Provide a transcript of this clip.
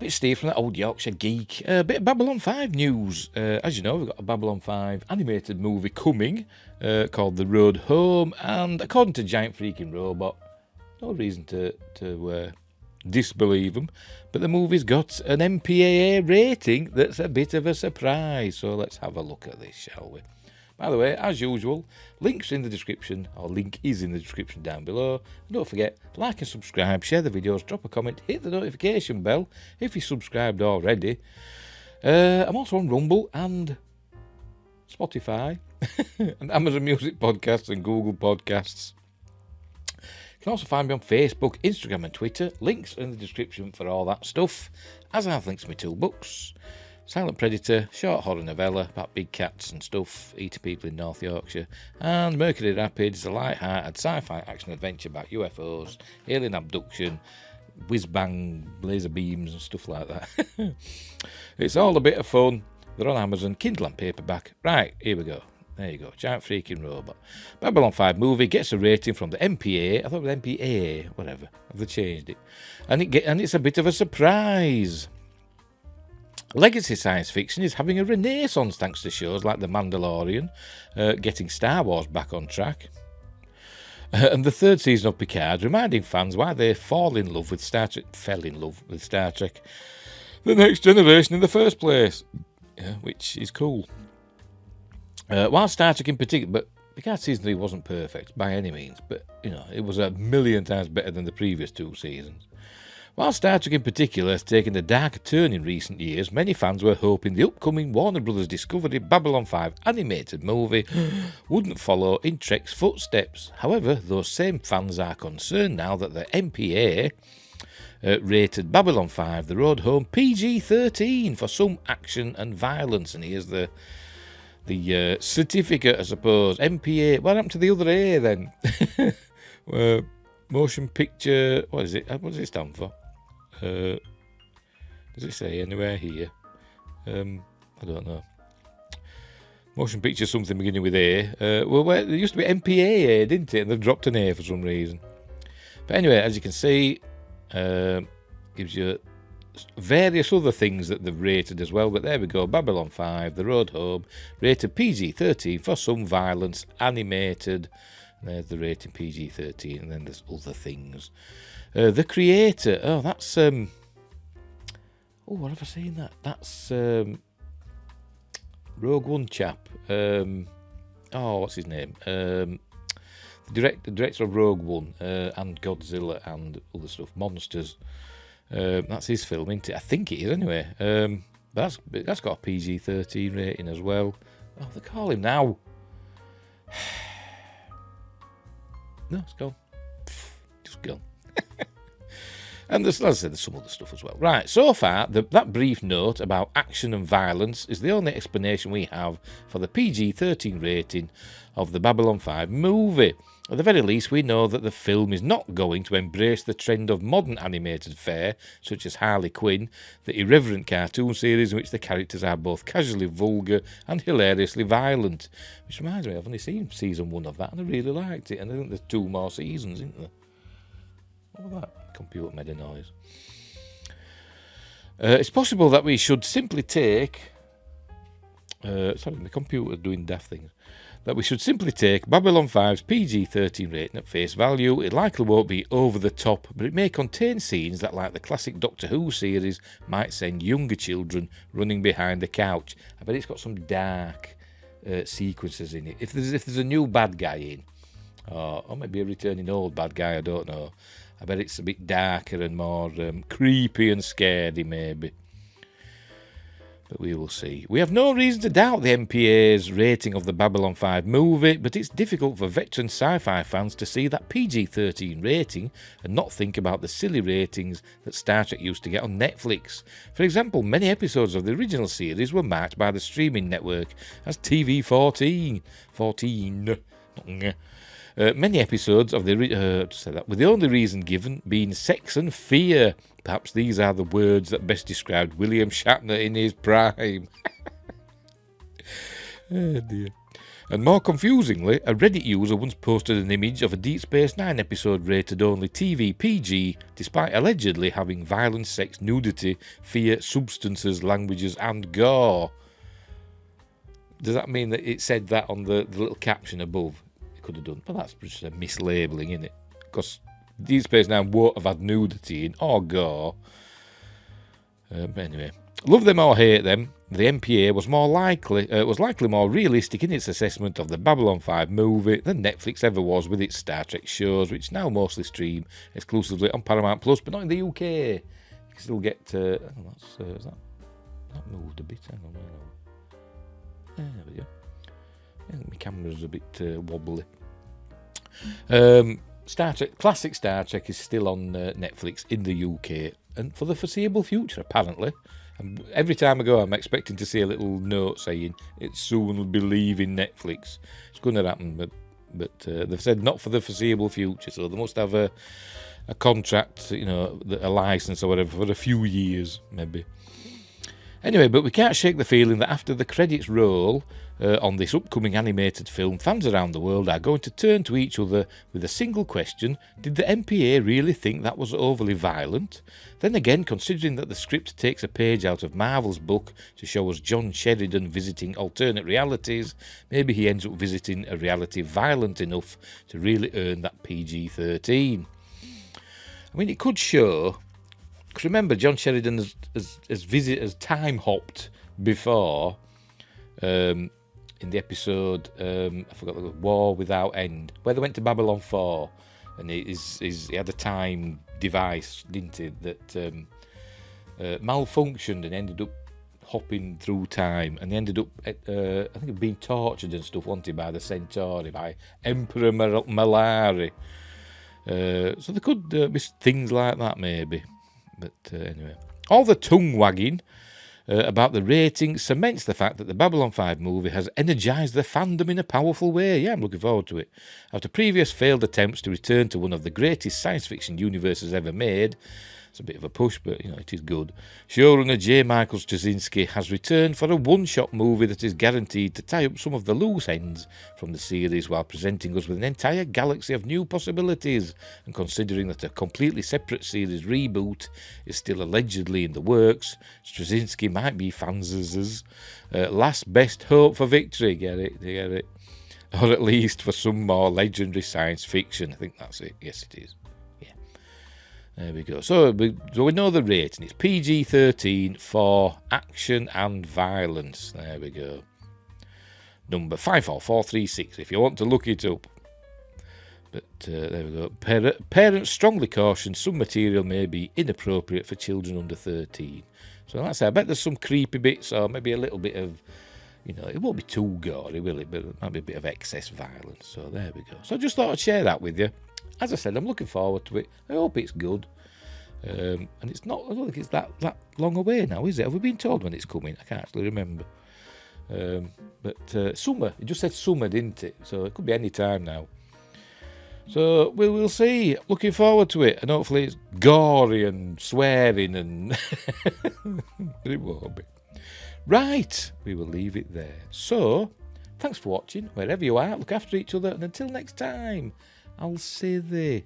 bit of Steve from that old Yorkshire geek. A bit of Babylon 5 news. As you know, we've got a Babylon 5 animated movie coming called The Road Home, and according to Giant Freaking Robot, no reason to disbelieve them, but the movie's got an MPAA rating that's a bit of a surprise. So let's have a look at this, shall we? By the way, as usual, links in the description, or link is in the description down below. And don't forget, like and subscribe, share the videos, drop a comment, hit the notification bell if you're subscribed already. I'm also on Rumble and Spotify and Amazon Music Podcasts and Google Podcasts. You can also find me on Facebook, Instagram and Twitter. Links are in the description for all that stuff, as I have links to my 2 books. Silent Predator, short horror novella about big cats and stuff, eating people in North Yorkshire, and Mercury Rapids, a light-hearted sci-fi action-adventure about UFOs, alien abduction, whiz-bang laser beams and stuff like that. It's all a bit of fun. They're on Amazon, Kindle and paperback. Right, here we go. There you go, Giant Freaking Robot. Babylon 5 movie gets a rating from the MPA. I thought it was MPA, whatever. Have changed it? And it's a bit of a surprise. Legacy science fiction is having a renaissance thanks to shows like The Mandalorian, getting Star Wars back on track, and the 3rd season of Picard reminding fans why they fell in love with Star Trek, The Next Generation in the first place, which is cool. While Star Trek in particular, but Picard season 3 wasn't perfect by any means, but it was a million times better than the previous 2 seasons. While Star Trek in particular has taken a darker turn in recent years, many fans were hoping the upcoming Warner Bros. Discovery Babylon 5 animated movie wouldn't follow in Trek's footsteps. However, those same fans are concerned now that the MPA rated Babylon 5 The Road Home PG-13 for some action and violence. And here's the certificate, I suppose. MPA. What happened to the other A then? Motion picture. What is it? What does it stand for? Does it say anywhere here? I don't know. Motion picture something beginning with A. Well, there used to be MPAA, didn't it? And they've dropped an A for some reason. But anyway, as you can see, gives you various other things that they've rated as well. But there we go. Babylon 5, The Road Home, rated PG-13 for some violence, animated. There's the rating PG-13, and then there's other things. The creator, that's what have I seen that? That's Rogue One chap. What's his name? The director of Rogue One and Godzilla and other stuff, Monsters. That's his film, isn't it? I think it is anyway. But that's got a PG-13 rating as well. Oh, they call him now. No, it's gone. Just gone. And as I said, there's some other stuff as well. Right, so far, that brief note about action and violence is the only explanation we have for the PG-13 rating of the Babylon 5 movie. At the very least, we know that the film is not going to embrace the trend of modern animated fare, such as Harley Quinn, the irreverent cartoon series in which the characters are both casually vulgar and hilariously violent. Which reminds me, I've only seen season 1 of that, and I really liked it, and I think there's 2 more seasons, isn't there? What was that? Computer made a noise. It's possible that we should simply take... sorry, my computer's doing daft things. That we should simply take Babylon 5's PG-13 rating at face value. It likely won't be over the top, but it may contain scenes that, like the classic Doctor Who series, might send younger children running behind the couch. I bet it's got some dark sequences in it. If there's a new bad guy in, or maybe a returning old bad guy, I don't know. I bet it's a bit darker and more creepy and scary, maybe. But we will see. We have no reason to doubt the MPA's rating of the Babylon 5 movie, but it's difficult for veteran sci-fi fans to see that PG-13 rating and not think about the silly ratings that Star Trek used to get on Netflix. For example, many episodes of the original series were marked by the streaming network as TV-14. Many episodes of with the only reason given being sex and fear. Perhaps these are the words that best described William Shatner in his prime. Oh dear. And more confusingly, a Reddit user once posted an image of a Deep Space Nine episode rated only TV PG, despite allegedly having violence, sex, nudity, fear, substances, languages, and gore. Does that mean that it said that on the little caption above? It could have done. But that's just a mislabeling, isn't it? Because Deep Space Nine won't have had nudity in or gore. Anyway, love them or hate them, the MPA was likely more realistic in its assessment of the Babylon 5 movie than Netflix ever was with its Star Trek shows, which now mostly stream exclusively on Paramount Plus, but not in the UK. You can still get. That moved a bit. Hang on, there we go. I think my camera's a bit wobbly. Star Trek, classic Star Trek is still on Netflix in the UK, and for the foreseeable future, apparently. And every time I go, I'm expecting to see a little note saying it soon will be leaving Netflix. It's going to happen, but they've said not for the foreseeable future, so they must have a contract, a license or whatever for a few years, maybe. Anyway, but we can't shake the feeling that after the credits roll on this upcoming animated film, fans around the world are going to turn to each other with a single question: did the MPA really think that was overly violent? Then again, considering that the script takes a page out of Marvel's book to show us John Sheridan visiting alternate realities, maybe he ends up visiting a reality violent enough to really earn that PG-13. I mean, it could show. Because remember, John Sheridan has time hopped before in the episode, I forgot the War Without End, where they went to Babylon 4, and he had a time device, didn't he, that malfunctioned and ended up hopping through time, and he ended up, I think, being tortured and stuff, wasn't he, by the Centauri, by Emperor Malari. So there could be things like that, maybe. But anyway, all the tongue wagging about the rating cements the fact that the Babylon 5 movie has energised the fandom in a powerful way. Yeah, I'm looking forward to it. After previous failed attempts to return to one of the greatest science fiction universes ever made, it's a bit of a push, but it is good. Showrunner J. Michael Straczynski has returned for a one-shot movie that is guaranteed to tie up some of the loose ends from the series while presenting us with an entire galaxy of new possibilities. And considering that a completely separate series reboot is still allegedly in the works, Straczynski might be fans' last best hope for victory. Get it? Or at least for some more legendary science fiction. I think that's it. Yes, it is. There we go. So we know the rating. It's PG-13 for action and violence. There we go. Number 54436 if you want to look it up. But there we go. Parents strongly caution some material may be inappropriate for children under 13. So like I say, I bet there's some creepy bits or maybe a little bit of, it won't be too gory, will it? But it might be a bit of excess violence. So there we go. So I just thought I'd share that with you. As I said, I'm looking forward to it. I hope it's good. And it's not, I don't think it's that long away now, is it? Have we been told when it's coming? I can't actually remember. But summer, it just said summer, didn't it? So it could be any time now. So we'll see. Looking forward to it. And hopefully it's gory and swearing and it won't be. Right, we will leave it there. So, thanks for watching. Wherever you are, look after each other. And until next time, I'll see thee.